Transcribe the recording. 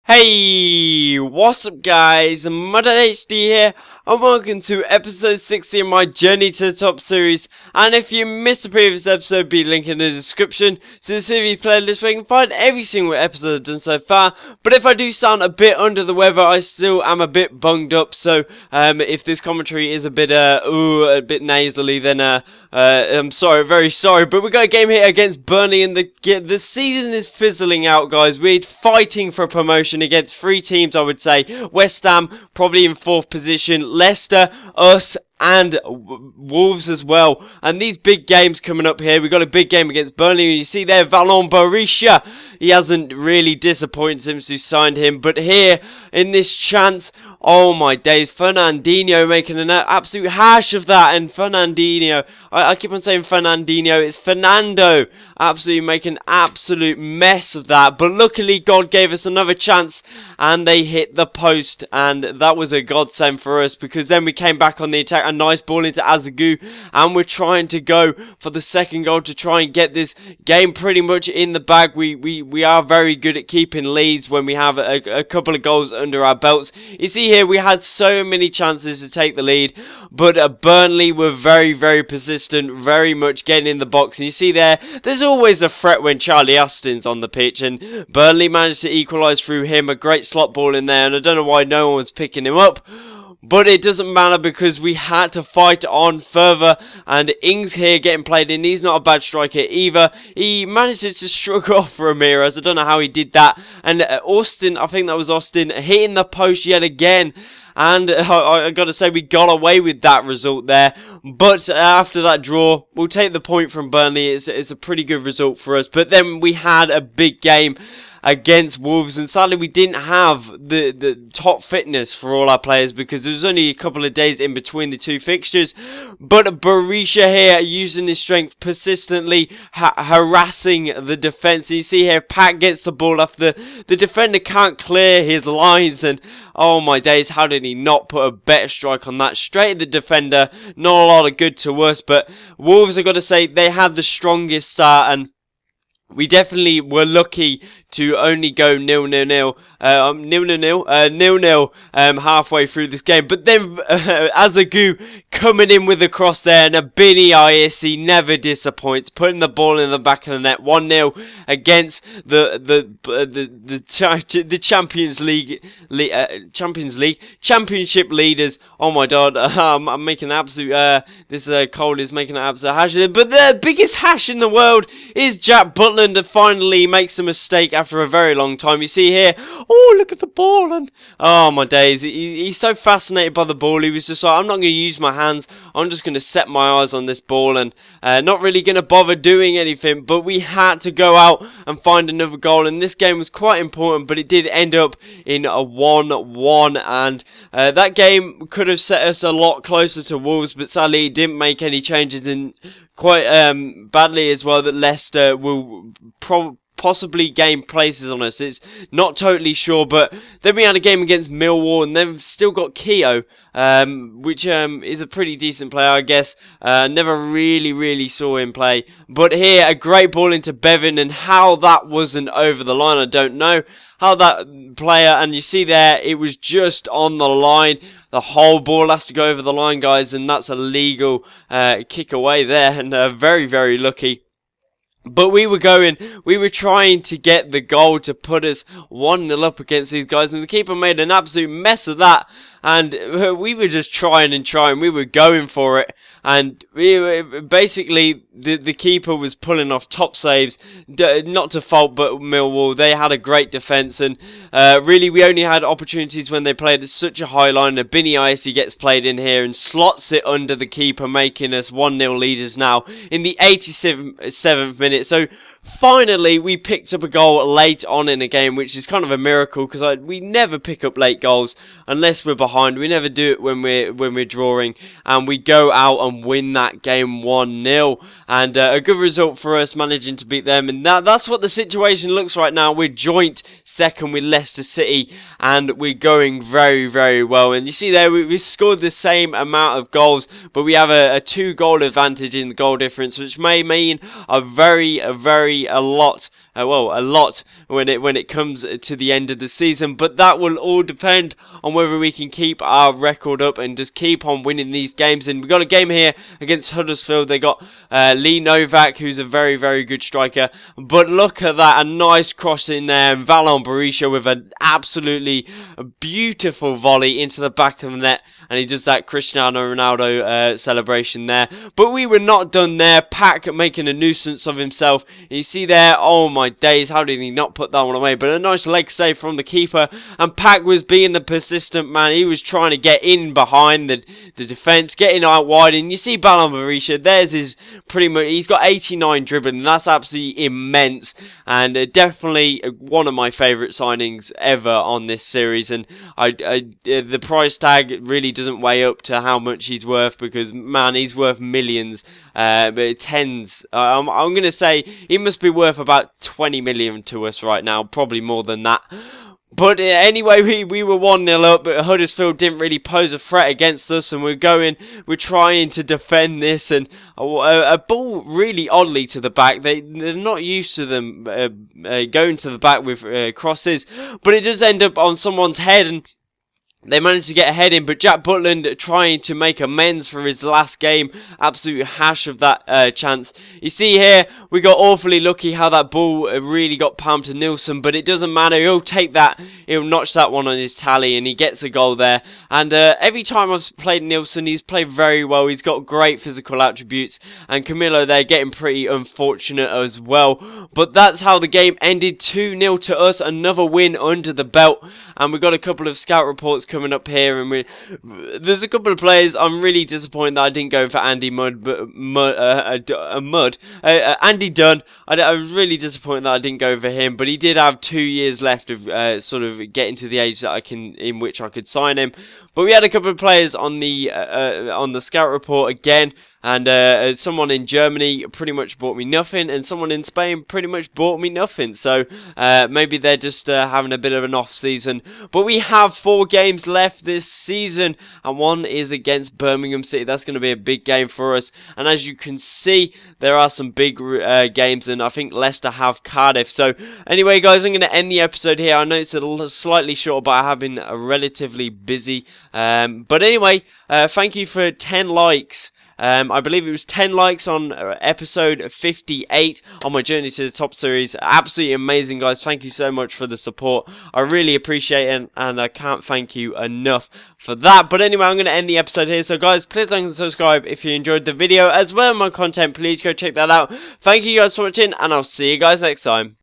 Hey, what's up guys, Huddersfield here, and welcome to episode 60 of my journey to the top series. And if you missed the previous episode, be linked in the description to the series playlist where you can find every single episode I've done so far. But if I do sound a bit under the weather, I still am a bit bunged up, so if this commentary is a bit nasally, then I'm sorry, very sorry, but we got a game here against Burnley, and the season is fizzling out, guys. We're fighting for promotion against three teams, I would say. West Ham, probably in 4th position, Leicester, us, and Wolves as well. And these big games coming up here. We've got a big game against Burnley. You see there, Valon Barisha. He hasn't really disappointed since we signed him, but here, in this chance, oh my days, Fernandinho making an absolute hash of that, and Fernandinho, I keep on saying Fernandinho, it's Fernando, absolutely making an absolute mess of that, but luckily God gave us another chance, and they hit the post, and that was a godsend for us, because then we came back on the attack, a nice ball into Azagu, and we're trying to go for the second goal to try and get this game pretty much in the bag. We are very good at keeping leads when we have a couple of goals under our belts. You see here, we had so many chances to take the lead, but Burnley were very, very persistent, very much getting in the box. And you see there's always a threat when Charlie Austin's on the pitch, and Burnley managed to equalise through him, a great slot ball in there, and I don't know why no one was picking him up. But it doesn't matter because we had to fight on further, and Ings here getting played in. He's not a bad striker either. He manages to shrug off Ramirez. I don't know how he did that. And Austin, I think that was Austin, hitting the post yet again. And I got to say, we got away with that result there. But after that draw, we'll take the point from Burnley. It's a pretty good result for us. But then we had a big game against Wolves, and sadly we didn't have the top fitness for all our players because there was only a couple of days in between the two fixtures. But Barisha here using his strength persistently, harassing the defence. You see here, Pat gets the ball off, the defender can't clear his lines, and oh my days, how did he not put a better strike on that? Straight at the defender, not a lot of good to us. But Wolves, I've got to say, they had the strongest start, and we definitely were lucky to only go 0-0 halfway through this game. But then Azagu coming in with a cross there, and a Bini he never disappoints, putting the ball in the back of the net. 1-0 against the Championship leaders. Oh my god, I'm making an absolute this cold is making an absolute hash. But the biggest hash in the world is Jack Butland, and finally makes a mistake after a very long time. You see here, oh look at the ball, and oh my days, he's so fascinated by the ball. He was just like, I'm not going to use my hands, I'm just going to set my eyes on this ball, and not really going to bother doing anything. But we had to go out and find another goal, and this game was quite important, but it did end up in a 1-1, and that game could have set us a lot closer to Wolves, but sadly he didn't make any changes, in quite badly as well that Leicester will possibly gain places on us. It's not totally sure. But then we had a game against Millwall, and they've still got Keogh, which is a pretty decent player, I guess. Never really saw him play. But here, a great ball into Bevan, and how that wasn't over the line, I don't know. How that player, and you see there, it was just on the line. The whole ball has to go over the line, guys, and that's a legal kick away there, and very lucky. But we were trying to get the goal to put us 1-0 up against these guys, and the keeper made an absolute mess of that, and we were just trying, we were going for it, and basically the keeper was pulling off top saves, not to fault but Millwall. They had a great defence, and really we only had opportunities when they played at such a high line. Bini gets played in here and slots it under the keeper, making us 1-0 leaders now in the 87th minute. So finally we picked up a goal late on in a game, which is kind of a miracle, because we never pick up late goals unless we're behind. We never do it when we're drawing, and we go out and win that game 1-0, and a good result for us, managing to beat them. And that's what the situation looks right now. We're joint second with Leicester City, and we're going very well. And you see there, we scored the same amount of goals, but we have a 2-goal advantage in the goal difference, which may mean a lot well, a lot when it comes to the end of the season. But that will all depend on whether we can keep our record up and just keep on winning these games. And we've got a game here against Huddersfield. They got Lee Novak, who's a very, very good striker. But look at that, a nice cross in there, and Valon Berisha with an absolutely beautiful volley into the back of the net, and he does that Cristiano Ronaldo celebration there. But we were not done there. Pack making a nuisance of himself. You see there, oh my days, how did he not put that one away? But a nice leg save from the keeper, and Pack was being the persistent man. He was trying to get in behind the defence, getting out wide, and you see Valon Berisha, there's his pretty much, he's got 89 dribbling, and that's absolutely immense, and definitely one of my favourite signings ever on this series. And the price tag really doesn't weigh up to how much he's worth, because man, he's worth millions, but tens. I'm going to say he must be worth about 20 million to us right now, probably more than that. But anyway, we were 1-0 up, but Huddersfield didn't really pose a threat against us, and we're trying to defend this, and a ball really oddly to the back. They're not used to them going to the back with crosses, but it does end up on someone's head, and they managed to get a head in, but Jack Butland trying to make amends for his last game. Absolute hash of that chance. You see here, we got awfully lucky how that ball really got palmed to Nilsson, but it doesn't matter. He'll take that. He'll notch that one on his tally, and he gets a goal there. And every time I've played Nilsson, he's played very well. He's got great physical attributes. And Camillo there getting pretty unfortunate as well. But that's how the game ended. 2-0 to us. Another win under the belt. And we've got a couple of scout reports coming up here, and there's a couple of players I'm really disappointed that I didn't go for Andy Andy Dunn. I was really disappointed that I didn't go for him, but he did have 2 years left of sort of getting to the age that in which I could sign him. But we had a couple of players on the scout report again. And someone in Germany pretty much bought me nothing, and someone in Spain pretty much bought me nothing. So maybe they're just having a bit of an off season. But we have 4 games left this season, and one is against Birmingham City. That's going to be a big game for us. And as you can see, there are some big games, and I think Leicester have Cardiff. So anyway, guys, I'm going to end the episode here. I know it's a little slightly short, but I have been relatively busy. But anyway, thank you for 10 likes. I believe it was 10 likes on episode 58 on my journey to the top series. Absolutely amazing, guys. Thank you so much for the support. I really appreciate it, and I can't thank you enough for that. But anyway, I'm going to end the episode here. So guys, please like and subscribe if you enjoyed the video as well as my content. Please go check that out. Thank you guys for watching, and I'll see you guys next time.